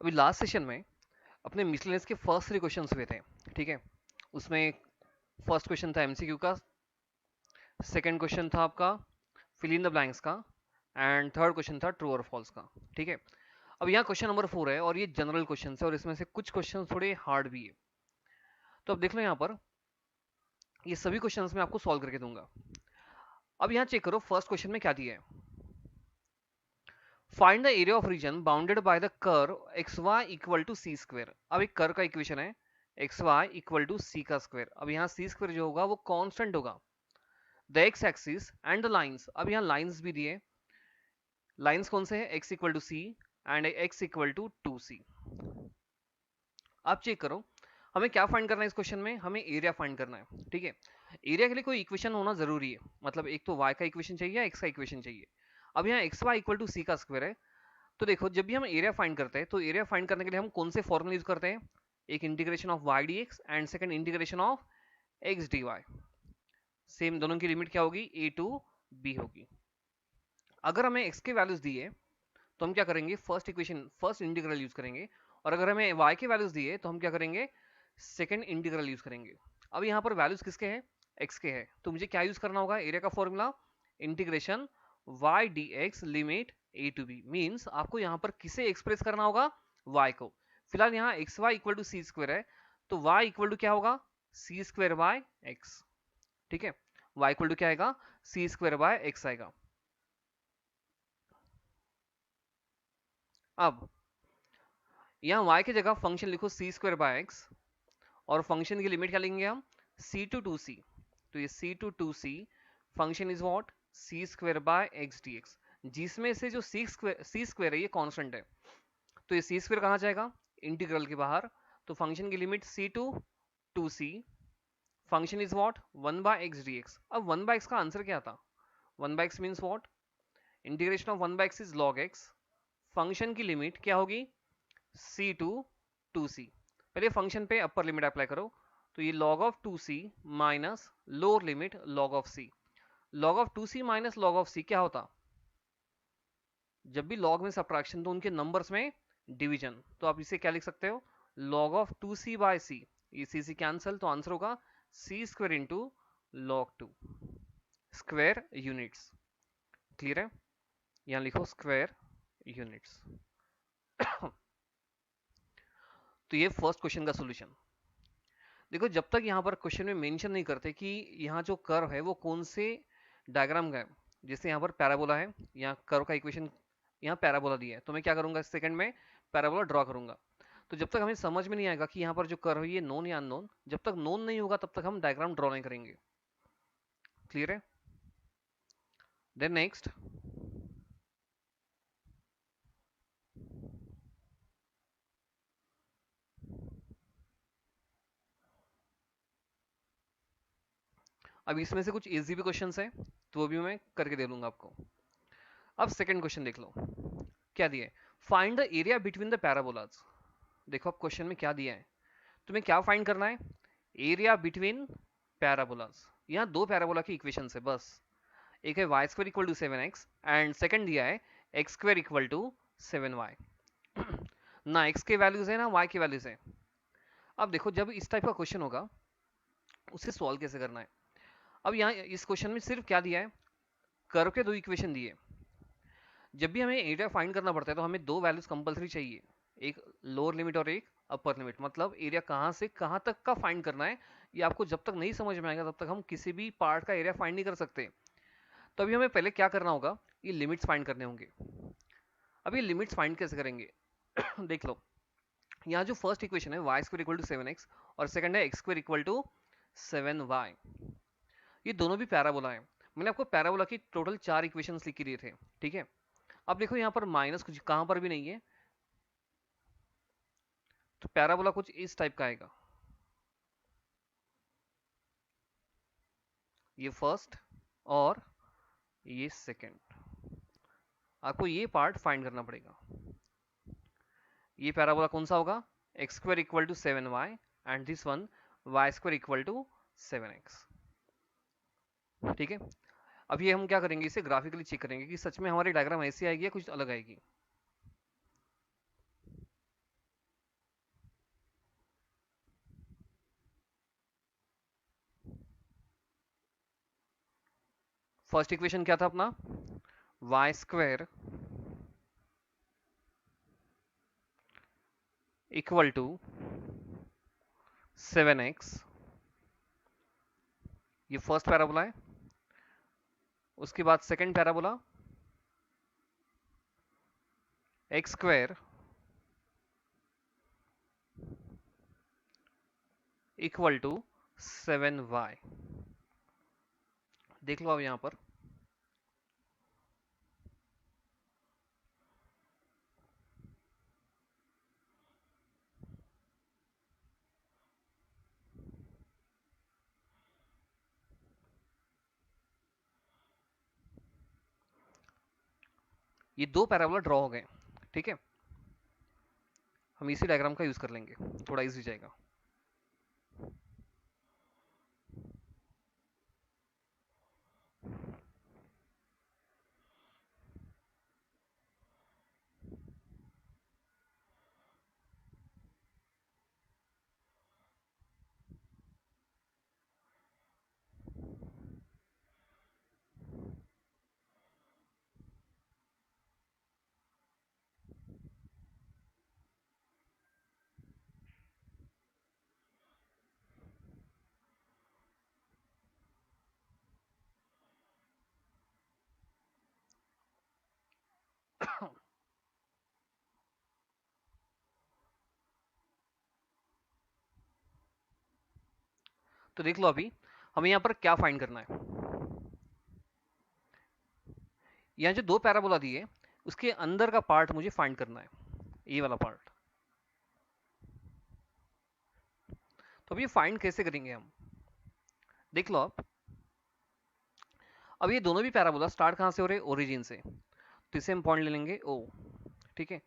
अभी last session में अपने मिसलेनियस के फर्स्ट 3 क्वेश्चंस हुए थे, ठीक है। उसमें फर्स्ट क्वेश्चन था एमसीक्यू का, सेकंड क्वेश्चन था आपका फिल इन द ब्लैंक्स का, एंड थर्ड क्वेश्चन था ट्रू और फॉल्स का, ठीक है। अब यहाँ क्वेश्चन नंबर 4 है और ये जनरल क्वेश्चन है और इसमें से कुछ क्वेश्चन थोड़े हार्ड भी है। तो अब देख लो यहाँ पर, ये सभी क्वेश्चंस मैं आपको सॉल्व करके दूंगा। अब यहाँ चेक करो फर्स्ट क्वेश्चन में क्या दिया है। Find the area of region bounded by the curve x y equal to c square. अब एक कर्व का इक्वेशन है x y equal to c का स्क्वायर। अब यहाँ सी स्क्वायर जो होगा वो कांस्टेंट होगा। The x axis and the lines, अब यहाँ लाइंस भी दिए। लाइंस कौन से है, x equal to c and x equal to 2c। आप चेक करो हमें क्या फाइंड करना है इस क्वेश्चन में, हमें एरिया फाइंड करना है, ठीक है। एरिया के लिए कोई इक्वेशन होना जरूरी है, मतलब एक तो y का इक्वेशन चाहिए या x का इक्वेशन चाहिए। अब यहाँ x y equal to c का स्क्वायर है, तो देखो जब भी हम एरिया फाइंड करते हैं तो एरिया फाइंड करने के लिए हम कौन से फॉर्मूला यूज करते हैं, एक integration of y dx and second integration of x dy। Same दोनों की लिमिट क्या होगी, a टू b होगी। अगर हमें x के वैल्यूज दिए तो हम क्या करेंगे, first equation first integral use करेंगे, और अगर हमें y के वैल्यूज दिए तो हम क्या करेंगे, सेकंड इंटीग्रल यूज करेंगे। अब यहाँ पर वैल्यूज किसके हैं, x के हैं, तो मुझे क्या यूज करना होगा, एरिया का formula integration y dx limit a to b। Means आपको यहाँ पर किसे एक्सप्रेस करना होगा, y को। फिलहाल यहाँ x y equal to c square है, तो y इक्वल टू क्या होगा, सी स्क्वायर बाय एक्स, ठीक है। y इक्वल टू क्या आएगा, सी स्क्वायर बाय एक्स आएगा। अब यहाँ y की जगह फंक्शन लिखो सी स्क्वायर बाय एक्स, और फंक्शन की लिमिट क्या लेंगे हम, c टू 2c। तो ये c to 2c function is what, c square by x dx, जिसमें से जो c स्क्वायर है ये कांस्टेंट है, तो ये c स्क्वायर कहाँ जाएगा, इंटीग्रल के बाहर। तो फंक्शन की limit c to 2c, function is what 1 by x dx। अब 1 बाय एक्स का आंसर क्या था, 1 by x means what, integration of 1 by x is log x। Function की लिमिट क्या होगी, c टू 2c। पहले फंक्शन पे अपर लिमिट अप्लाई करो, तो ये log of 2c minus lower limit log of c। log of 2c minus log of c क्या होता, जब भी log में सब्ट्रैक्शन तो उनके नंबर्स में डिवीजन, तो आप इसे क्या लिख सकते हो, log of 2c by c। ये c कैंसिल, तो आंसर होगा c square into log 2 square units. Clear है, यहाँ लिखो स्क्वायर यूनिट्स। तो ये फर्स्ट क्वेश्चन का सॉल्यूशन। देखो जब तक यहाँ पर क्वेश्चन में मेंशन नहीं करते कि यहाँ जो कर्व है वो कौन से डायग्राम का है, जैसे यहाँ पर पैराबोला है, यहाँ कर्व का इक्वेशन, यहाँ पैराबोला दिया है, तो मैं क्या करूंगा, सेकंड में पैराबोला ड्रॉ करूंगा। तो जब तक हमें समझ में नहीं आएगा कि यहाँ पर जो कर्व है ये नोन या अननोन, जब तक नोन नहीं होगा तब तक हम डायग्राम ड्रॉ नहीं करेंगे। क्लियर है, देन नेक्स्ट, अब इसमें से कुछ इजी भी क्वेश्चन है तो वो भी मैं करके दे दूंगा आपको। अब सेकंड क्वेश्चन देख लो, क्या दिया है, find the area between the parabolas. देखो अब क्वेश्चन में क्या दिया है, तुम्हें क्या फाइंड करना है, एरिया बिटवीन पैराबोलाज। यहाँ दो पैराबोला की इक्वेशन है बस, एक है y square equal to 7x and second दिया है x square equal to 7y। ना x के वैल्यूज है ना y के वैल्यूज है। अब देखो जब इस टाइप का क्वेश्चन होगा उसे सॉल्व कैसे करना है। अब यहाँ इस क्वेश्चन में सिर्फ क्या दिया है, कर्व के दो इक्वेशन दिए। जब भी हमें एरिया फाइंड करना पड़ता है तो हमें दो वैल्यूज कंपलसरी चाहिए, एक लोअर लिमिट और एक अपर लिमिट। मतलब एरिया कहाँ से कहाँ तक का फाइंड करना है, ये आपको जब तक नहीं समझ में आएगा तब तक हम किसी भी पार्ट का एरिया फाइंड नहीं कर सकते। तो अभी हमें पहले क्या करना होगा, ये लिमिट्स फाइंड करने होंगे। अब ये लिमिट्स फाइंड कैसे करेंगे देख लो, यहाँ जो फर्स्ट इक्वेशन है y square equal to 7x और सेकंड है x square equal to 7y, ये दोनों भी पैराबोला है। मैंने आपको पैराबोला की टोटल 4 इक्वेशंस लिख के दिए थे, ठीक है। अब देखो यहाँ पर माइनस कुछ कहां पर भी नहीं है, तो पैराबोला कुछ इस टाइप का आएगा, ये फर्स्ट और ये सेकंड। आपको ये पार्ट फाइंड करना पड़ेगा। ये पैराबोला कौन सा होगा, x square equal to 7y and this one y square equal to 7x, ठीक है। अब ये हम क्या करेंगे, इसे ग्राफिकली चेक करेंगे कि सच में हमारी डायग्राम ऐसी आएगी या कुछ अलग आएगी। फर्स्ट इक्वेशन क्या था अपना, Y square equal to 7x, ये फर्स्ट पैराबोला है। उसके बाद second parabola x square equal to 7y। देख लो अब यहां पर ये दो पैराबोला ड्रॉ हो गए, ठीक है। हम इसी डायग्राम का यूज कर लेंगे, थोड़ा इजी जाएगा। तो देख लो अभी हमें यहाँ पर क्या फाइंड करना है। यहाँ जो दो पैराबोला दिए उसके अंदर का पार्ट मुझे फाइंड करना है, ये वाला पार्ट। तो अब ये फाइंड कैसे करेंगे हम, देख लो आप। अब ये दोनों भी पैराबोला स्टार्ट कहां से हो रहे, ओरिजिन से, तो इसे हम पॉइंट ले लेंगे ओ, ठीक है।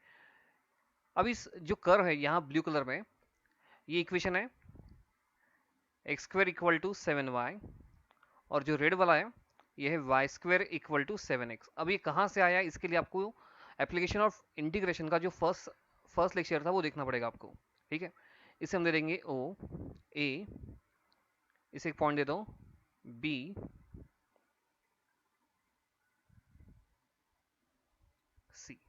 अब इस जो कर्व है यहाँ ब्लू कलर में, ये इक्वेशन है x square equal to 7y, और जो रेड वाला है ये है y square equal to 7x। अब ये कहाँ से आया, इसके लिए आपको एप्लीकेशन ऑफ इंटीग्रेशन का जो फर्स्ट लेक्चर था वो देखना पड़ेगा आपको, ठीक है। इसे हम दे देंगे ओ ए, इसे एक पॉइंट दे दो बी सी,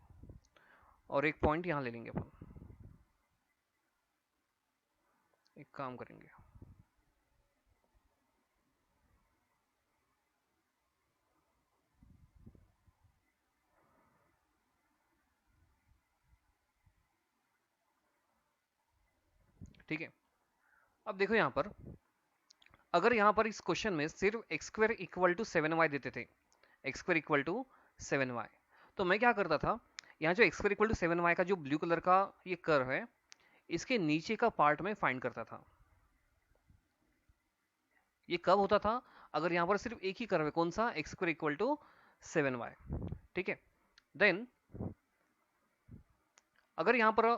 और एक पॉइंट यहाँ ले लेंगे अपन। एक काम करेंगे, ठीक है। अब देखो यहाँ पर, अगर यहाँ पर इस क्वेश्चन में सिर्फ x square equal to 7y देते थे, x square equal to 7y, तो मैं क्या करता था, यहाँ जो x square equal to 7y का जो ब्लू कलर का ये कर्व है, इसके नीचे का पार्ट में फाइंड करता था। ये कब होता था, अगर यहाँ पर सिर्फ एक ही कर्व है, कौन सा, x square equal to 7y, ठीक है। देन अगर यहाँ पर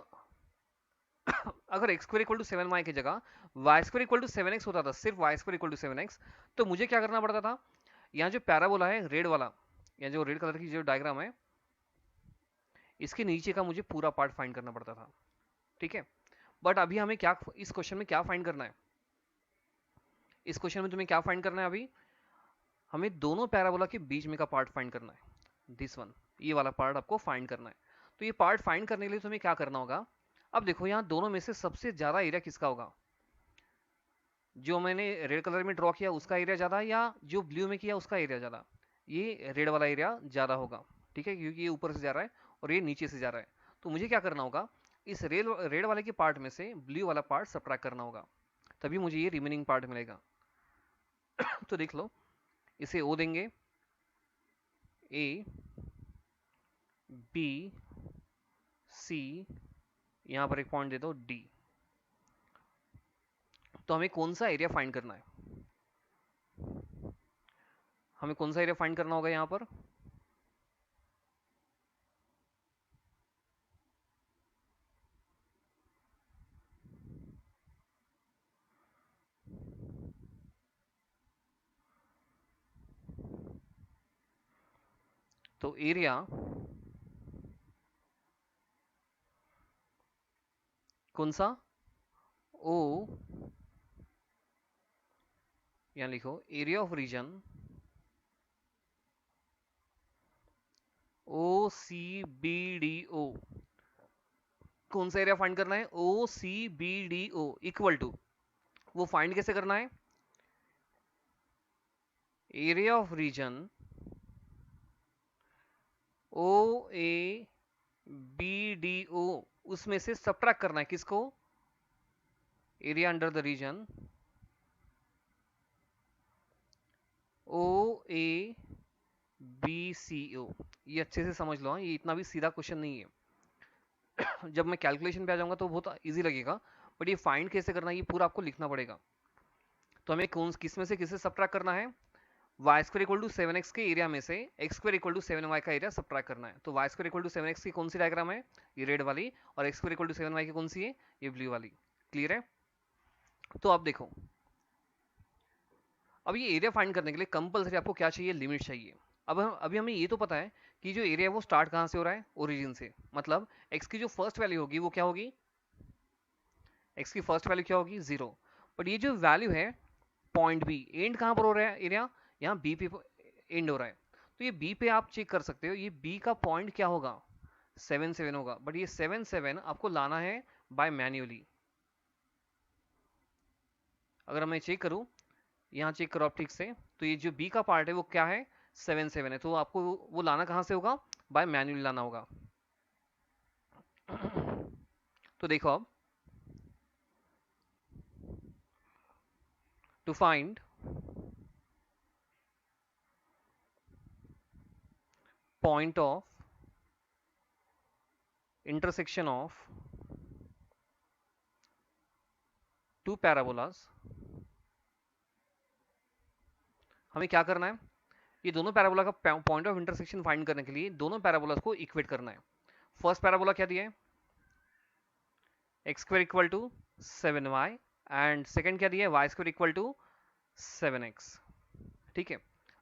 अगर x square equal to 7y की जगह Y square equal to 7x होता था, सिर्फ Y square equal to 7x, तो मुझे क्या करना पड़ता था, यहाँ जो पैराबोला है रेड वाला, यहाँ जो रेड कलर की जो डायग्राम है, इसके नीचे का मुझे पूरा पार्ट फाइंड करना पड़ता था, ठीक है। बट अभी हमें क्या, इस क्वेश्चन में क्या फाइंड करना है, इस क्वेश्चन में तुम्हें क्या फाइंड करना है, अभी हमें दोनों पैराबोला के बीच में का पार्ट फाइंड करना है, दिस वन, ये वाला पार्ट आपको फाइंड करना है। तो ये पार्ट फाइंड करने के लिए तुम्हें क्या करना होगा, अब देखो यहाँ दोनों में से सबसे ज्यादा एरिया किसका होगा, जो मैंने रेड कलर में ड्रॉ किया उसका एरिया ज्यादा, या जो ब्लू में किया उसका एरिया ज्यादा, ये रेड वाला एरिया ज्यादा होगा, ठीक है, क्योंकि ये ऊपर से जा रहा है और ये नीचे से जा रहा है। तो मुझे क्या करना होगा, इस रेड वाले के पार्ट में से ब्लू वाला पार्ट सब्ट्रैक्ट करना होगा, तभी मुझे ये रिमेनिंग पार्ट मिलेगा। तो देख लो, इसे ओ देंगे, ए बी सी, यहां पर एक पॉइंट दे दो डी। तो हमें कौन सा एरिया फाइंड करना है, हमें कौन सा एरिया फाइंड करना होगा यहाँ पर, तो एरिया कौन सा, ओ, यहाँ लिखो एरिया ऑफ रीजन OCBDO, कौन सा एरिया फाइंड करना है? OCBDO इक्वल टू, वो फाइंड कैसे करना है? एरिया ऑफ रीजन OABDO, उसमें से सब्ट्रैक्ट करना है किसको? Area under the region OABCO। ये अच्छे से समझ लो, ये इतना भी सीधा क्वेश्चन नहीं है। जब मैं कैलकुलेशन पे आ जाऊंगा तो बहुत इजी लगेगा, बट ये फाइंड कैसे करना है ये पूरा आपको लिखना पड़ेगा। तो हमें कौन किस में से किसे सब्ट्रैक्ट करना है? Y square equal to 7x के एरिया में से x square equal to 7y का एरिया सब्ट्रैक्ट करना है। तो y square equal to 7x की कौन सी डायग्राम है? ये रेड वाली। और x square equal to 7y की कौन सी है? ये ब्लू वाली। क्लियर है? तो अब देखो, अब ये एरिया फाइंड करने के लिए कंपलसरी आपको क्या चाहिए? लिमिट चाहिए। अब अभी हमें ये तो पता है कि जो एरिया है वो स्टार्ट कहाँ से हो रहा है? ओरिजिन से। मतलब x की जो फर्स्ट वैल्यू होगी वो क्या होगी? x की फर्स्ट वैल्यू क्या होगी? 0। बट ये जो वैल्यू है पॉइंट बी, एंड कहाँ पर हो रहा है एरिया? यहाँ बी पे एंड हो रहा है। तो ये बी पे आप चेक कर सकते हो, ये बी का पॉइंट क्या होगा? 7 होगा। बट ये 7 आपको लाना है बाय मैन्युअली। अगर मैं चेक करूं, यहाँ चेक करो आप ठीक से, तो ये जो बी का पार्ट है वो क्या है? 7 है। तो आपको वो लाना कहाँ से होगा? बाय मैन्युअली लाना होगा। तो देखो अब, to find point of intersection of two parabolas, हमें क्या करना है? ये दोनों पैराबोला का पॉइंट ऑफ इंटरसेक्शन फाइंड करने के लिए दोनों पैराबोलास को इक्वेट करना है। फर्स्ट पैराबोला क्या दिया है? X square equal to 7y, and second क्या दिया है? Y square equal to 7x। ठीक है,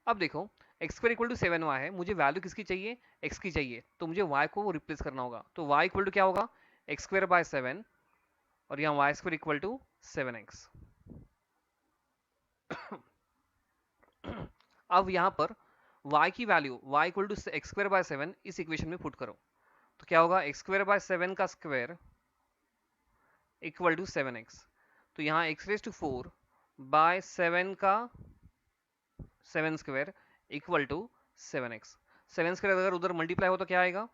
अब देखो x square equal to 7y है, मुझे वैल्यू किसकी चाहिए? x की चाहिए। तो मुझे y को रिप्लेस करना होगा। तो y इक्वल टू क्या होगा? एक्स स्क्वायर बाय 7, और यहाँ Y square equal to 7x। अब यहाँ पर y की value y equal to x square by 7 इस इक्वेशन में पुट करो। तो क्या होगा? एक्स स्क्वायर बाय 7 का स्क्वायर इक्वल टू 7x। तो यहाँ x रेज टू 4 बाय 7 का 7 square equal to 7x। 7 square अगर उधर मल्टीप्लाई हो तो क्या आएगा?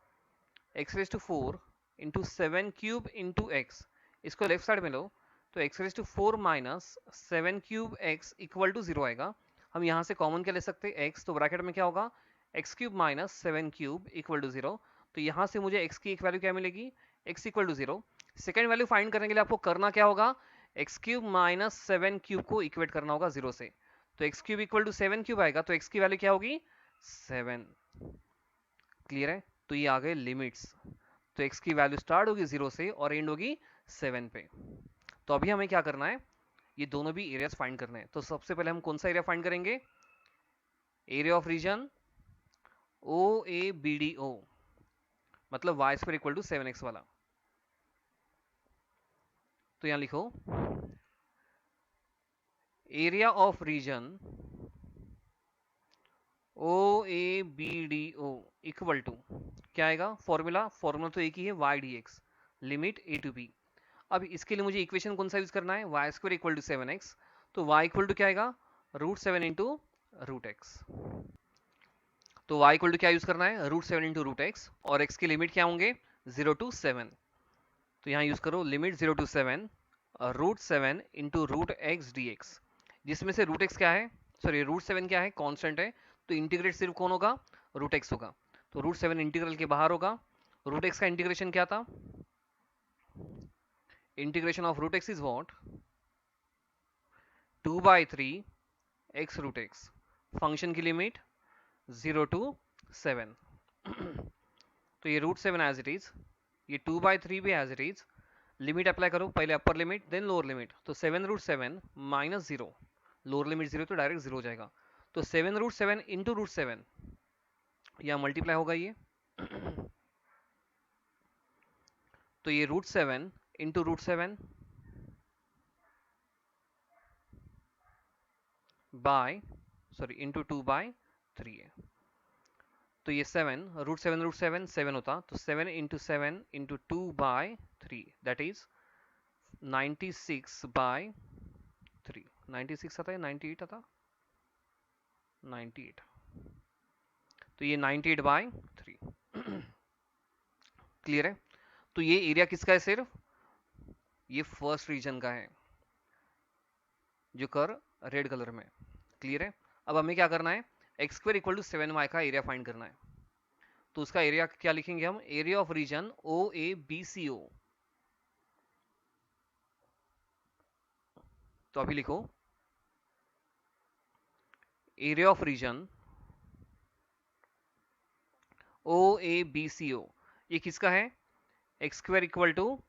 x raise to 4 into 7 cube into x. इसको लेफ्ट साइड में लो, तो x raise to 4 minus 7 cube x equal to 0 आएगा। हम यहाँ से कॉमन क्या ले सकते हैं? x। तो ब्रैकेट में क्या होगा? X cube minus 7 cube equal to 0। तो यहाँ से मुझे x की एक वैल्यू क्या मिलेगी? x equal to 0। Second value find करने के लिए आपको करना क्या होगा? एक्स क्यूब माइनस 7 क्यूब को इक्वेट करना होगा 0 से। तो x cube equal to 7 cube आएगा, तो x की वैल्यू क्या होगी? 7। क्लियर है? तो ये आ गए लिमिट्स। तो x की वैल्यू स्टार्ट होगी 0 से और एंड होगी 7 पे। तो अभी हमें क्या करना है? ये दोनों भी एरियाज फाइंड करने हैं। तो सबसे पहले हम कौन सा एरिया फाइंड करेंगे? एरिया ऑफ रीजन OABDO, मतलब y square equal to 7x वाला। तो यहां लिखो area of region OABDO equal to क्या आएगा? फॉर्मूला तो एक ही है, y dx limit a to b। अब इसके लिए मुझे इक्वेशन कौन सा यूज करना है? Y square equal to 7x। तो y इक्वल टू क्या आएगा? √7 इंटू रूट एक्स। तो y इक्वल टू क्या यूज करना है? √7 इंटू रूट एक्स, और x की लिमिट क्या होंगे? 0 टू 7। तो यहाँ यूज करो limit 0 to 7 √7 into root x d x, जिसमें से रूट एक्स क्या है? सॉरी, √7 क्या है? कांस्टेंट है। तो इंटीग्रेट सिर्फ कौन होगा? रूट एक्स होगा। तो √7 इंटीग्रल के बाहर होगा। रूट एक्स का इंटीग्रेशन क्या था? Integration of root x is what? 2/3 x root x. Function की लिमिट 0 टू 7। तो ये √7 एज इट इज, ये 2/3 भी as it is. Limit apply करो, पहले upper limit then lower limit. तो 7 √7 माइनस 0, लोअर लिमिट 0 तो डायरेक्ट 0 हो जाएगा। तो 7 √7 इंटू √7, यहाँ मल्टीप्लाई होगा ये। तो ये √7 इंटू √7 बाय, सॉरी, इंटू 2/3 है। तो ये 7 होता, तो 7 into 7 into 2/3 दैट इज 96/3। 96 आता है, 98 आता, 98, तो ये 98/3। क्लियर है? तो ये एरिया किसका है? सिर्फ ये फर्स्ट रीजन का है जो कर रेड कलर में। क्लियर है? अब हमें क्या करना है? x² = 7y का एरिया फाइंड करना है। तो उसका एरिया क्या लिखेंगे हम? Area of region OABCO। तो अभी लिखो एरिया ऑफ रीजन OABCO। ये किसका है? x² =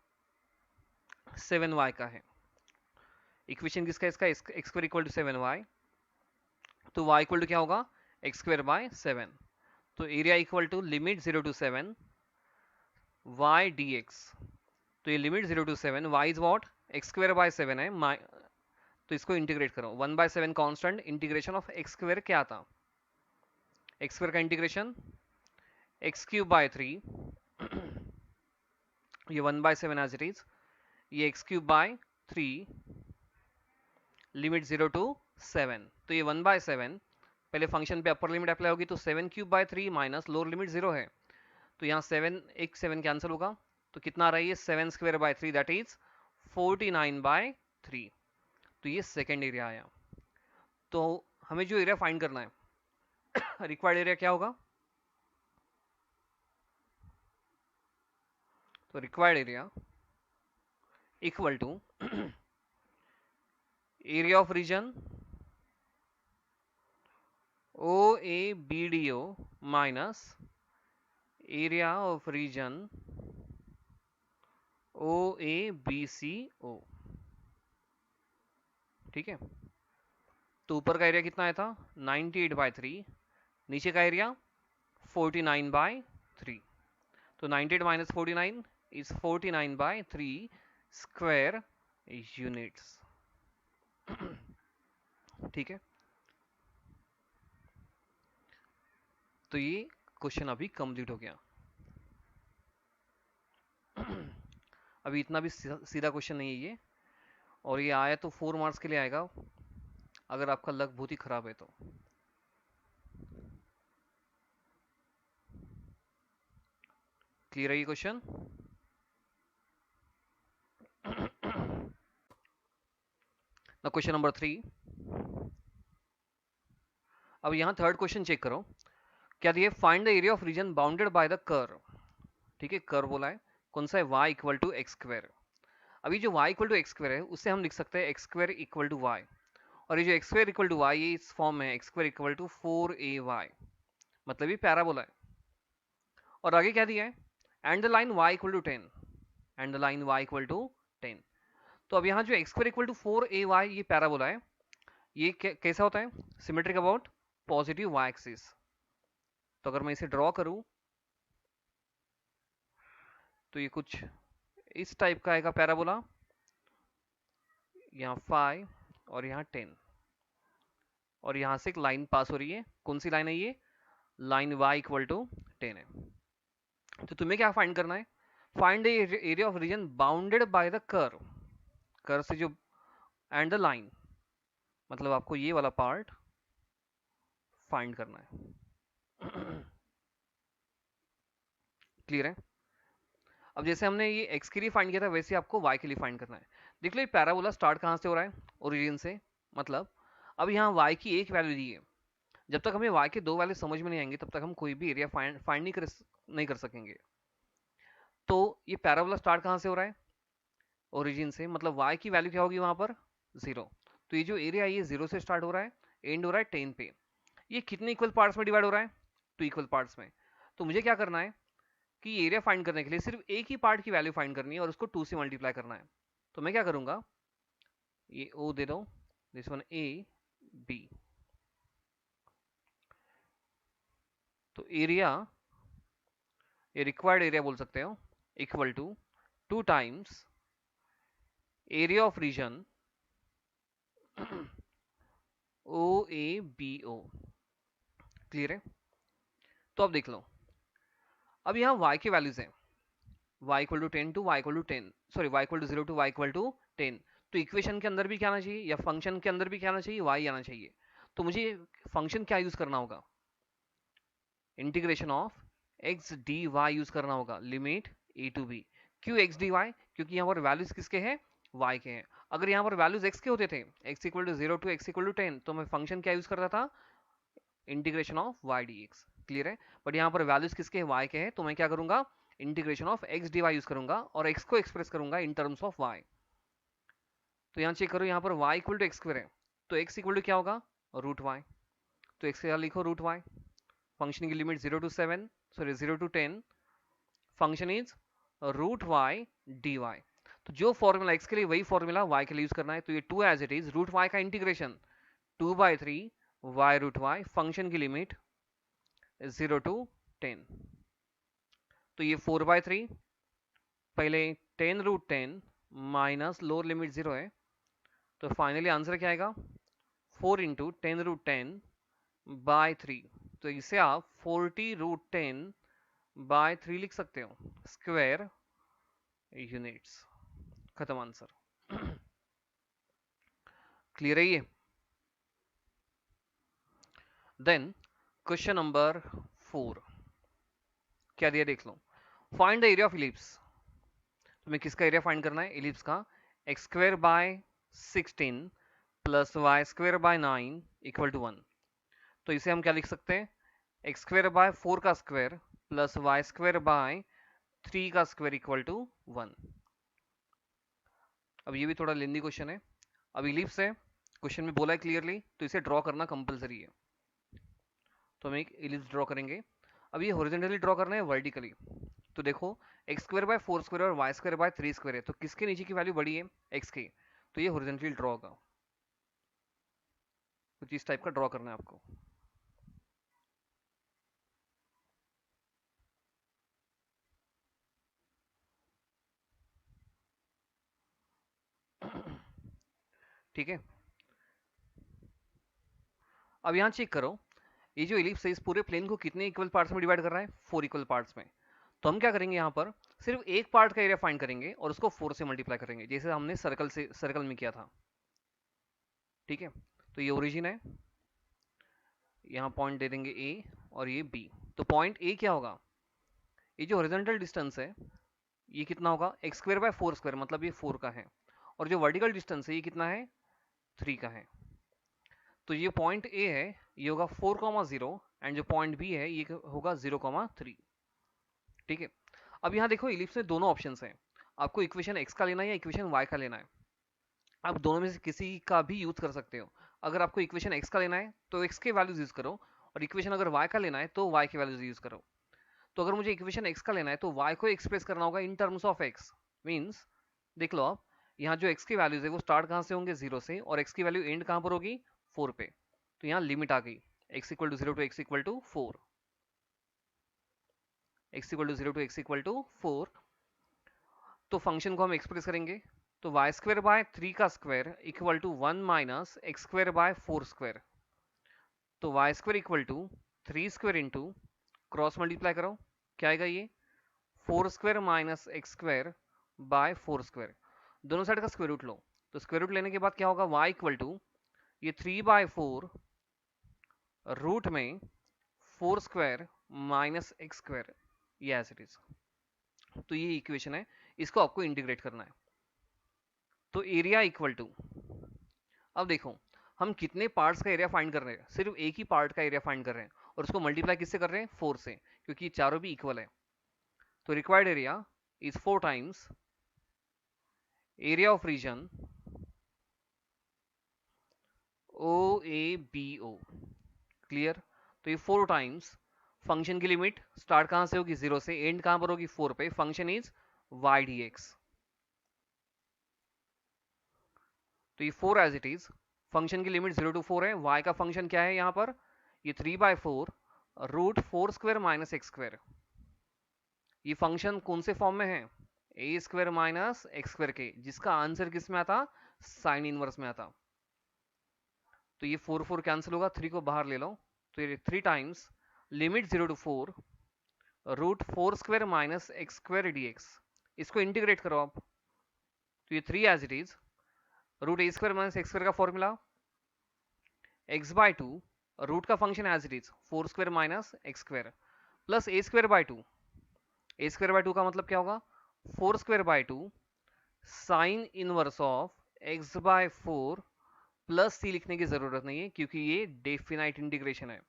7y का है। इक्वेशन किसका है इसका? x² = 7y, तो y इक्वल टू क्या होगा? x²/7। तो area equal to limit 0 to 7 y dx। तो ये लिमिट 0 to 7 y is what? x²/7 है। तो इसको इंटीग्रेट करो, 1/7 कांस्टेंट, इंटीग्रेशन ऑफ x² क्या था? x² का इंटीग्रेशन x³/3, ये 1/7 एज इट इज, ये x³/3 लिमिट 0 to 7। तो ये 1/7 पहले फंक्शन पे अपर लिमिट अप्लाई होगी, तो 7³/3 माइनस लोअर लिमिट 0 है, तो यहाँ 7 एक 7 कैंसिल होगा, तो कितना आ रहा है? ये 7²/3 दैट इज 49/3। तो ये सेकेंड एरिया आया। तो हमें जो एरिया फाइंड करना है रिक्वायर्ड एरिया क्या होगा? तो required area equal to area of region OABDO minus area of region OABCO। ठीक है? तो ऊपर का एरिया कितना आया था? 98/3। नीचे का एरिया 49/3। तो 98 माइनस 49 इज 49/3 स्क्वायर यूनिट्स। ठीक है? तो ये क्वेश्चन अभी कंप्लीट हो गया। अभी इतना भी सीधा क्वेश्चन नहीं है ये, और ये आया तो 4 मार्क्स के लिए आएगा, अगर आपका लक बहुत ही खराब है तो। क्लियर है ये क्वेश्चन? ना क्वेश्चन नंबर 3। अब यहां थर्ड क्वेश्चन चेक करो, क्या दिए? Find the area of region bounded by the curve. ठीक है, कर्व बोला है, कौन सा है? y = x²। अभी जो y = x² है उससे हम लिख सकते हैं x² = y, और ये जो x² = y ये इस फॉर्म में x² = 4ay, मतलब ये पैराबोला है। और आगे क्या दिया है? And the line y = 10, and the line y = 10। तो अब यहाँ जो x² = 4ay ये पैराबोला है, ये कैसा होता है? Symmetric about positive y axis. तो अगर मैं इसे ड्रॉ करूं तो ये कुछ इस टाइप का आएगा पैराबोला, यहाँ 5 और यहाँ 10, और यहाँ से एक लाइन पास हो रही है। कौन सी लाइन है ये? लाइन y = 10 है। तो तुम्हें क्या फाइंड करना है? Find the area of region bounded by the curve. Curve से जो एंड द लाइन, मतलब आपको ये वाला पार्ट फाइंड करना है। क्लियर है? अब जैसे हमने ये x के लिए फाइंड किया था, वैसे आपको y के लिए फाइंड करना है। देख लो ये पैराबोला स्टार्ट कहाँ से हो रहा है? ओरिजिन से। मतलब अब यहाँ y की एक वैल्यू दी है, जब तक हमें y के 2 वैल्यू समझ में नहीं आएंगे तब तक हम कोई भी एरिया फाइंड नहीं कर सकेंगे। तो ये पैराबोला स्टार्ट कहाँ से हो रहा है? ओरिजिन से, मतलब y की वैल्यू क्या होगी वहां पर? 0। तो ये जो एरिया है ये 0 से स्टार्ट हो रहा है, एंड हो रहा है 10 पे। ये कितने इक्वल पार्ट्स में डिवाइड हो रहा है? 2 इक्वल पार्ट्स में। तो मुझे क्या करना है कि एरिया फाइंड करने के लिए सिर्फ एक ही पार्ट की वैल्यू फाइंड करनी है और उसको 2 से मल्टीप्लाई करना है। तो मैं क्या करूंगा, ये O दे दो, दिस वन A B। तो एरिया, ये रिक्वायर्ड एरिया बोल सकते हो, equal to 2 times area of region OABO। Clear है? तो अब देख लो, अब यहाँ y की वैल्यूज है y equal to 10 to y equal to 10, sorry y equal to 0 to y equal to 10। तो इक्वेशन के अंदर भी क्या आना चाहिए, या फंक्शन के अंदर भी क्या आना चाहिए, y आना चाहिए। तो मुझे फंक्शन क्या यूज करना होगा, integration of x d y use करना होगा, लिमिट ए टू बी। क्यों एक्स डी वाई, क्योंकि यहाँ पर वैल्यूज किसके हैं, वाई के हैं। अगर यहाँ पर वैल्यूज एक्स के होते थे, x equal to 0 to x equal to 10, तो मैं फंक्शन क्या यूज करता था, integration of y d x. Clear है। बट यहाँ पर वैल्यूज किसके हैं, वाई के हैं, तो मैं क्या करूंगा, integration of x d y use करूंगा और एक्स को एक्सप्रेस करूंगा इन टर्म्स ऑफ वाई। तो यहाँ चेक करो, यहाँ पर y equal to x square है, तो x इक्वल टू क्या होगा, रूट वाई। तो x क्या लिखो, रूट वाई। फंक्शन की limit 0 to 7, sorry 0 to 10, function is root y d y. तो जो फॉर्मूला x के लिए वही फॉर्मूला y के लिए यूज करना है। तो ये 2 as it is, root y का integration 2/3 y root y, function की लिमिट 0 टू 10। तो ये 4/3, पहले 10 रूट 10 माइनस लोअर लिमिट 0 है, तो फाइनली आंसर क्या आएगा, 4 इंटू 10 रूट 10 बाय 3। तो इसे आप 40 रूट 10 बाय 3 लिख सकते हो, स्क्वायर यूनिट्स। खत्म आंसर। क्लियर है ये। देन क्वेश्चन नंबर 4 क्या दिया देख लो, find the area of ellipse. तुम्हें किसका एरिया फाइंड करना है, इलिप्स का। X square by 16 plus y square by 9 equal to 1। तो इसे हम क्या लिख सकते हैं, एक्स स्क्वायर बाय 4 का square plus y square by 3 का स्क्वायर इक्वल टू 1। अब ये भी थोड़ा लेंदी क्वेश्चन है। अब इलिप्स है, क्वेश्चन में बोला है क्लियरली, तो इसे ड्रॉ करना कंपलसरी है। तो हम एक इलिप्स ड्रॉ करेंगे। अब ये हॉरिजॉन्टली ड्रॉ करना है, वर्टिकली। तो देखो, एक्स स्क्वायर बाय 4 स्क्वायर और वाई स्क्वायर बाय 3 स्क्वायर है, तो किसके नीचे की वैल्यू बड़ी है, एक्स की। तो ये हॉरिजॉन्टली ड्रॉ होगा। कुछ इस टाइप का ड्रॉ करना है आपको। ठीक है। अब यहाँ चेक करो, ये जो इलिप्स है इस पूरे प्लेन को कितने इक्वल पार्ट्स में डिवाइड कर रहा है, 4 इक्वल पार्ट्स में। तो हम क्या करेंगे, यहाँ पर सिर्फ एक पार्ट का एरिया फाइंड करेंगे और उसको 4 से मल्टीप्लाई करेंगे, जैसे हमने सर्कल में किया था। ठीक है। तो ये ओरिजिन है, यहाँ पॉइंट दे देंगे ए और ये बी। तो पॉइंट ए क्या होगा, ये जो हॉरिजॉन्टल डिस्टेंस है ये कितना होगा, एक्स स्क्वायर बाय 4 स्क्वायर, मतलब ये 4 का है। और जो वर्टिकल डिस्टेंस है ये कितना है, 3 का है। तो ये पॉइंट ए है, ये होगा 4,0, एंड जो पॉइंट बी है ये होगा 0,3। ठीक है। अब यहाँ देखो, इलिप्स में दोनों ऑप्शंस हैं, आपको इक्वेशन एक्स का लेना है या इक्वेशन वाई का लेना है। आप दोनों में से किसी का भी यूज कर सकते हो। अगर आपको इक्वेशन एक्स का लेना है तो एक्स के वैल्यूज यूज करो, और इक्वेशन अगर वाई का लेना है तो वाई के वैल्यूज यूज करो। तो अगर मुझे इक्वेशन एक्स का लेना है तो वाई को एक्सप्रेस करना होगा in terms of x. Means देख लो आप, यहाँ जो एक्स की वैल्यूज है वो स्टार्ट कहाँ से होंगे, 0 से, और एक्स की वैल्यू एंड कहाँ पर होगी, 4 पे। तो यहाँ लिमिट आ गई, x equal to 0 to x equal to 4, x equal to 0 to x equal to 4। तो फंक्शन को हम एक्सप्रेस करेंगे, तो वाई स्क्वायर बाय 3 का square equal to 1 minus x square by 4 square. तो y square equal to 3 square into, cross multiply करो, क्या आएगा ये, 4 square minus x square by 4 square. दोनों साइड का स्क्वायर रूट लो, तो स्क्वायर रूट लेने के बाद क्या होगा, वाई इक्वल टू ये 3/4 रूट में 4 स्क्वायर माइनस एक्स स्क्वायर, ये एज इट इज। तो ये इक्वेशन है, इसको आपको इंटीग्रेट करना है। तो एरिया इक्वल टू, अब देखो हम कितने पार्ट्स का एरिया फाइंड कर रहे हैं, सिर्फ एक ही पार्ट का एरिया फाइंड कर रहे हैं, और उसको मल्टीप्लाई किससे कर रहे हैं, 4 से, क्योंकि चारों भी इक्वल है। तो required area is 4 times area of region O A B O. Clear. तो ये 4 टाइम्स, फंक्शन की लिमिट स्टार्ट कहां से होगी, 0 से, एंड कहां पर होगी, 4 पे, function is y d x. तो ये 4 एज इट इज, फंक्शन की लिमिट 0 टू 4 है, y का फंक्शन क्या है यहाँ पर, ये 3/4 root 4 square minus x square. ये फंक्शन कौन से फॉर्म में है, a square minus x square के, जिसका आंसर किस में आता, साइन इनवर्स में आता। तो ये 4 4 कैंसिल होगा, 3 को बाहर ले लो, तो ये 3 times limit 0 to 4 root 4 square minus x square dx। इसको इंटीग्रेट करो आप, तो ये 3 as it is, root a square minus x square का formula x by two, root का function as it is 4 square minus x square plus a square by two. A square by two का मतलब क्या होगा, 4 square by two sine inverse of x bye 4 plus सी लिखने की जरूरत नहीं है क्योंकि ये डेफिनाइट इंटीग्रेशन है।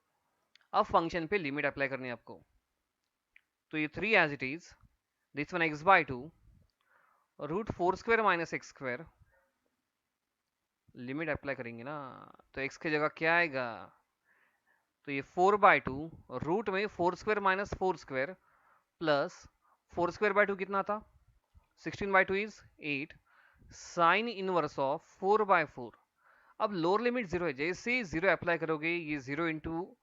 अब फंक्शन पे लिमिट अप्लाई करनी है आपको, तो ये 3 as it is, this one x by two root 4 square minus x square, limit apply करेंगे ना, तो x की जगह क्या आएगा, तो ये 4 बाय टू रूट में 4 square minus 4 square plus 4 square by two कितना था, 16 by two is 8 sine inverse of 4 by 4। अब लोअर लिमिट जीरो है, जैसे ही जीरो अप्लाई करोगे ये जीरो इंटू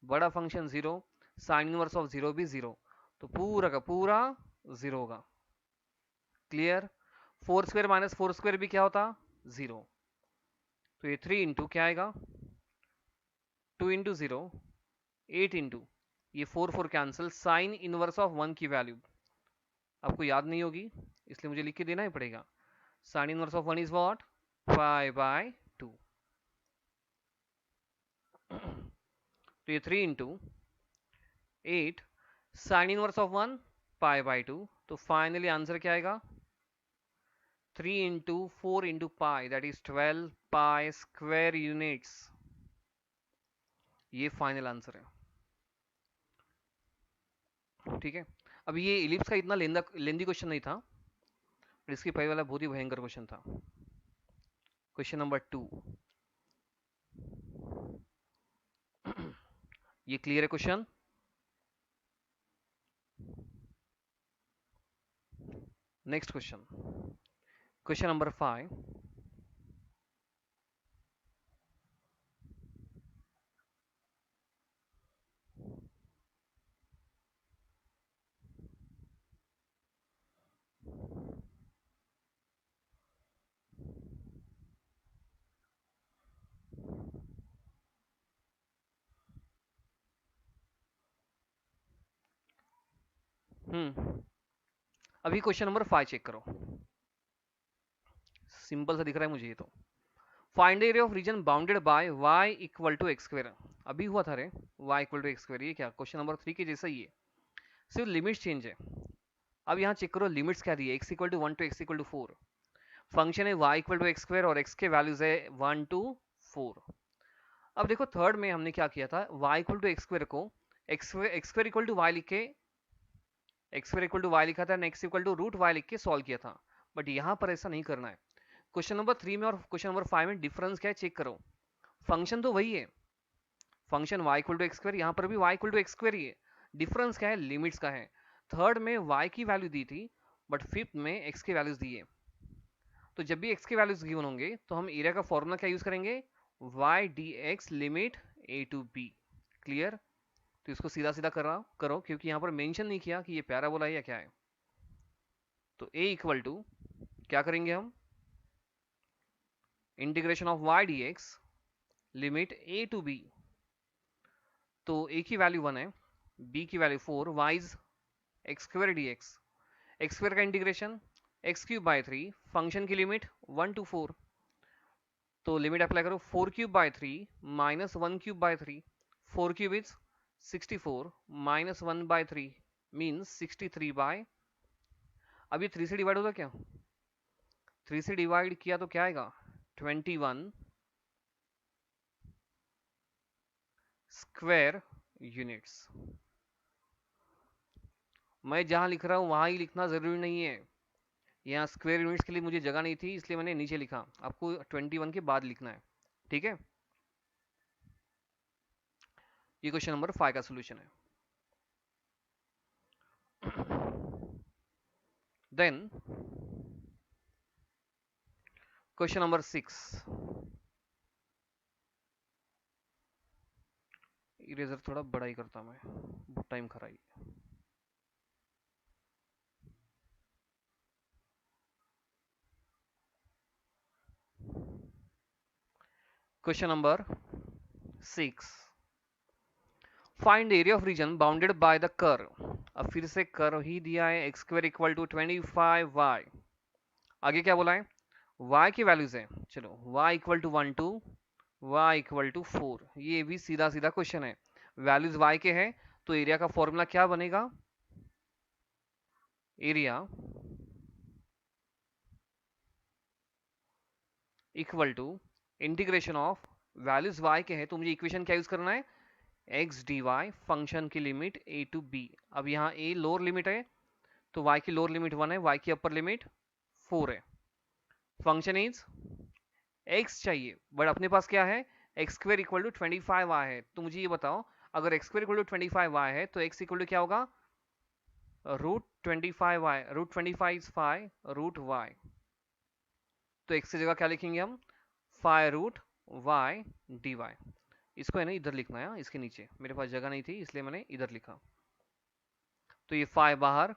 बड़ा function zero, sign inverse of zero भी जीरो, तो पूरा का पूरा जीरो होगा। क्लियर, 4 स्क्वायर माइनस 4 स्क्वायर भी क्या होता, जीरो, तो ये 3 इंटू क्या आएगा, 2 इंटू जीरो 8 इंटू ये 4 4 कैंसिल, साइन इनवर्स ऑफ 1 की वैल्यू आपको याद नहीं होगी इसलिए मुझे लिख के देना ही पड़ेगा। Sine inverse of 1 is what, 5 by 2, तो ये 3 into 8 sine inverse of 1 pi by 2, तो फाइनली आंसर क्या आएगा, 3 into 4 into pi that is 12 pi square units, ये फाइनल आंसर है। ठीक है, अब ये इलिप्स का इतना लेंदी क्वेश्चन नहीं था, इसकी पहले वाला बहुत ही भयंकर क्वेश्चन था। क्वेश्चन नंबर 2, ये क्लियर है question. Next question, question number 5, अभी क्वेश्चन नंबर 5 चेक करो, सिंपल सा दिख रहा है मुझे ये तो। Find the area of region bounded by y equal to x square, अभी हुआ था रे y equal to x square, ये क्या क्वेश्चन नंबर 3 के जैसा ही है, सिर्फ लिमिट्स चेंज है। अब यहाँ चेक करो लिमिट्स क्या दी है, x equal to 1 to x equal to 4, function है y equal to x square और x के वैल्यूज है 1 टू 4। अब देखो थर्ड में हमने क्या किया था, y equal to x square को x square equal to y लिख के, x square equal to y लिखा था, x equal to root y लिख के सॉल्व किया था, बट यहाँ पर ऐसा नहीं करना है। क्वेश्चन नंबर 3 में और क्वेश्चन नंबर 5 में डिफरेंस क्या है चेक करो, फंक्शन तो वही है, function y equal to x square, यहाँ पर भी y equal to x square ही है, डिफरेंस क्या है, लिमिट्स का है। थर्ड में y की वैल्यू दी थी बट फिफ्थ में x की वैल्यूज दी है, तो जब भी x के वैल्यूज गिवन होंगे तो हम एरिया का फॉर्मूला क्या यूज करेंगे, y dx limit a to b। Clear, तो इसको सीधा सीधा करो क्योंकि यहाँ पर मेंशन नहीं किया कि ये पैराबोला है या क्या है। तो a इक्वल टू क्या करेंगे हम, integration of y dx limit a to b, तो a की वैल्यू 1 है, b की value 4, y is x square dx, x square का integration x cube by 3, function की लिमिट 1 टू 4, तो लिमिट अप्लाई करो 4 cube by 3 minus 1 cube by 3, 4 cube is 64 minus 1 by 3 means 63 by, अब ये 3 से डिवाइड होगा क्या, 3 से डिवाइड किया तो क्या आएगा 21 स्क्वायर यूनिट्स। मैं जहां लिख रहा हूं वहां ही लिखना जरूरी नहीं है, यहाँ स्क्वायर यूनिट्स के लिए मुझे जगह नहीं थी इसलिए मैंने नीचे लिखा, आपको 21 के बाद लिखना है। ठीक है, ये क्वेश्चन नंबर 5 का सोल्यूशन है। देन क्वेश्चन नंबर 6, इरेजर थोड़ा बड़ा ही करता मैं, बहुत टाइम खा रहा है। Question number 6, find area of region bounded by the curve. अब फिर से कर्व ही दिया है, x square equal to 25y। आगे क्या बोला है, y की वैल्यूज है, चलो y equal to 1 2, y equal to 4। ये भी सीधा सीधा क्वेश्चन है, वैल्यूज y के हैं तो एरिया का फॉर्मूला क्या बनेगा, area equal to integration of, values y के हैं तो मुझे इक्वेशन क्या यूज करना है, एक्स डी वाई, फंक्शन की लिमिट a टू b। अब यहाँ a लोअर लिमिट है तो y की लोअर लिमिट 1 है, y की अपर लिमिट 4 है। फंक्शन इज x चाहिए, बट अपने पास क्या है, x square equal to 25y है। तो मुझे ये बताओ, अगर x square equal to 25y है तो x इक्वल टू क्या होगा, root 25y, root 25 is 5 root y। तो x की जगह क्या लिखेंगे हम, 5 रूट y dy। इसको है ना इधर लिखना है, इसके नीचे मेरे पास जगह नहीं थी इसलिए मैंने इधर लिखा। तो ये 5 बाहर,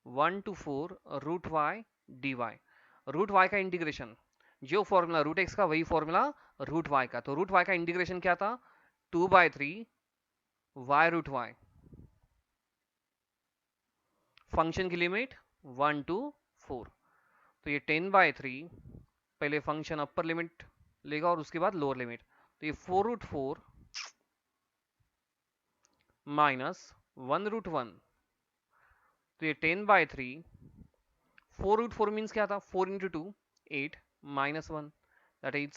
1 to 4 root y d y. Root y का इंटीग्रेशन, जो फॉर्मूला रूट एक्स का वही फॉर्मूला रूट वाई का। तो रूट वाई का इंटीग्रेशन क्या था, 2/3 वाई रूट वाई, फंक्शन की लिमिट 1 टू 4। तो ये 10/3, पहले फंक्शन अपर लिमिट लेगा और उसके बाद लोअर लिमिट। तो ये 4 रूट 4 माइनस 1 रूट 1। तो ये 10/3, 4 रूट 4 मीन्स क्या था, 4 into 2 8 minus 1, that is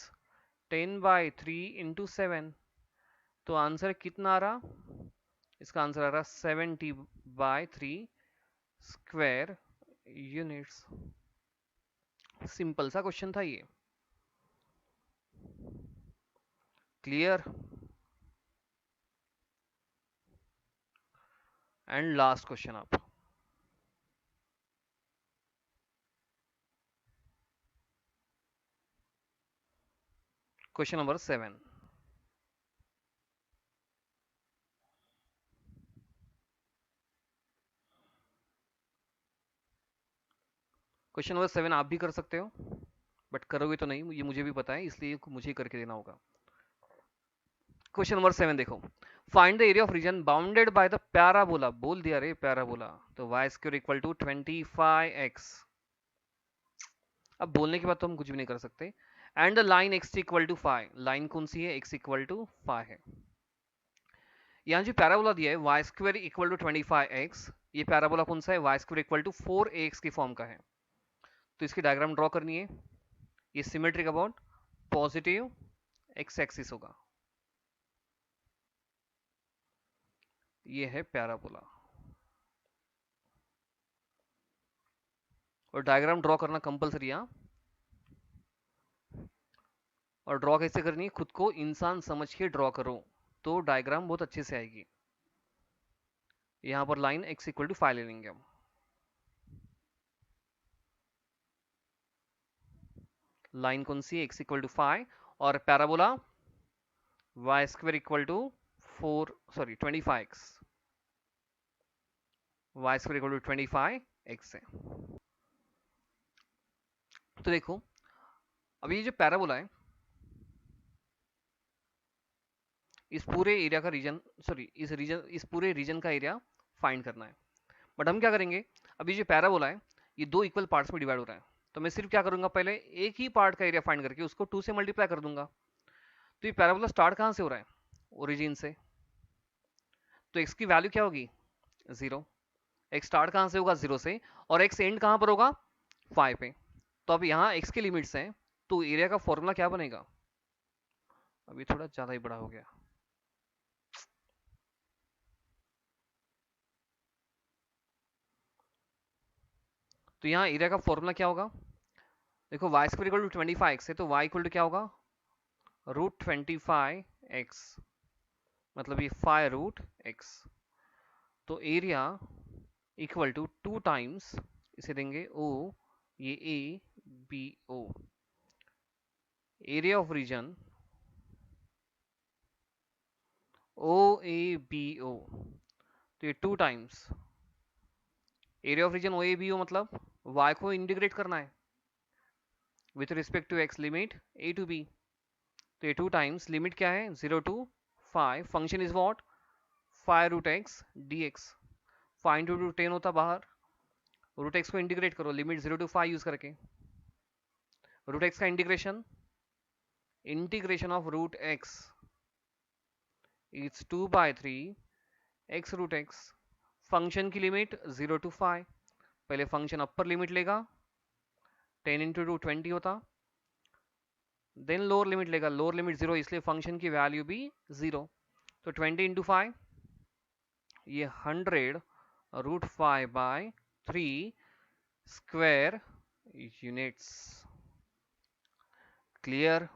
10/3 into 7। तो आंसर कितना आ रहा, इसका आंसर आ रहा 70/3 स्क्वायर यूनिट्स। सिंपल सा क्वेश्चन था ये, क्लियर। एंड लास्ट क्वेश्चन आप, क्वेश्चन नंबर 7। क्वेश्चन नंबर 7 आप भी कर सकते हो, बट करोगे तो नहीं, ये मुझे भी पता है, इसलिए मुझे करके देना होगा। क्वेश्चन नंबर 7 देखो, find the area of region bounded by the parabola. बोल दिया रे पैराबोला, तो y square equal to 25x। अब बोलने के बाद तो हम कुछ भी नहीं कर सकते। And the line x equal to 5, line कौन सी है, x इक्वल टू 5 है। यहाँ जो पैराबोला दिया है y square equal to 25x, ये पैराबोला कौन सा है, y square equal to 4ax की फॉर्म का है। तो इसकी डायग्राम ड्रॉ करनी है, ये symmetric about positive x axis होगा, ये है पैराबोला। और डायग्राम ड्रॉ करना कंपलसरी है, और ड्रॉ कैसे करनी है, खुद को इंसान समझ के ड्रॉ करो तो डायग्राम बहुत अच्छे से आएगी। यहां पर लाइन x इक्वल टू 5 ले लेंगे हम, लाइन कौन सी, x इक्वल टू 5, और parabola y square equal to 25x, y square equal to 25x है। तो देखो, अब ये जो पैराबोला है, इस पूरे एरिया का रीजन, सॉरी इस पूरे रीजन का एरिया फाइंड करना है। बट हम क्या करेंगे, अभी जो पैराबोला है ये 2 इक्वल पार्ट्स में डिवाइड हो रहा है, तो मैं सिर्फ क्या करूंगा, पहले एक ही पार्ट का एरिया फाइंड करके उसको 2 से मल्टीप्लाई कर दूंगा। तो ये पैराबोला स्टार्ट कहां से हो रहा है, ओरिजिन से। तो x की वैल्यू क्या होगी, 0। x स्टार्ट कहां से होगा, 0 से, और x एंड कहां पर होगा, 5 पे। तो अब यहाँ x की लिमिट्स हैं, तो एरिया का फॉर्मूला क्या बनेगा, अभी थोड़ा ज्यादा ही बड़ा हो गया। तो यहाँ एरिया का फॉर्मूला क्या होगा, देखो y square equal to 25x है, तो y इक्वल टू क्या होगा, रूट 25x, मतलब ये 5 रूट x। तो एरिया इक्वल टू 2 टाइम्स, इसे देंगे o, ये a b o, area of region o a b o। तो ये 2 times area of region o a b o, मतलब y को इंटीग्रेट करना है with respect to x, limit a to b। तो ये 2 टाइम्स लिमिट क्या है, 0 to 5, function is what 5 root x d x, 5 into 10 होता बाहर, रूट एक्स को इंटीग्रेट करो लिमिट 0 to 5 यूज करके, रूट एक्स का integration of root x is 2/3 x root x, function की लिमिट 0 to 5, पहले फंक्शन अपर लिमिट लेगा 10 into 2 20 होता, देन लोअर लिमिट लेगा, लोअर लिमिट 0 इसलिए फंक्शन की वैल्यू भी 0, तो 20 इंटू 5 ये 100 रूट 5/3 स्क्वायर यूनिट्स। क्लियर?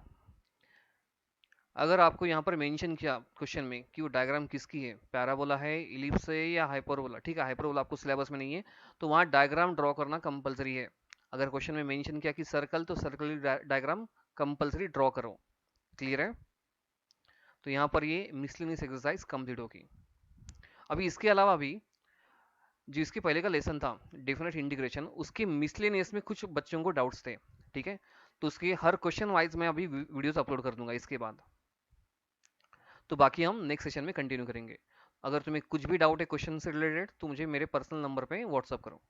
अगर आपको यहाँ पर मेंशन किया क्वेश्चन में कि वो डायग्राम किसकी है, पैराबोला है, इलिप्स है या हाइपरबोला, ठीक है हाइपरबोला आपको सिलेबस में नहीं है, तो वहाँ डायग्राम ड्रॉ करना कंपलसरी है। अगर क्वेश्चन में मेंशन किया कि सर्कल, तो सर्कल डायग्राम कंपलसरी ड्रॉ करो। क्लियर है? तो यहाँ पर ये मिसलेनियस एक्सरसाइज कंप्लीट होगी। अभी इसके अलावा भी जो इसके पहले का लेसन था डेफिनेट इंटीग्रेशन, उसके मिसलेनियस में कुछ बच्चों को डाउट्स थे, ठीक है, तो उसके हर क्वेश्चन वाइज मैं अभी वीडियोस अपलोड कर दूंगा इसके बाद, तो बाकी हम नेक्स्ट सेशन में कंटिन्यू करेंगे। अगर तुम्हें कुछ भी डाउट है क्वेश्चन से रिलेटेड तो मुझे मेरे पर्सनल नंबर पे व्हाट्सअप करो।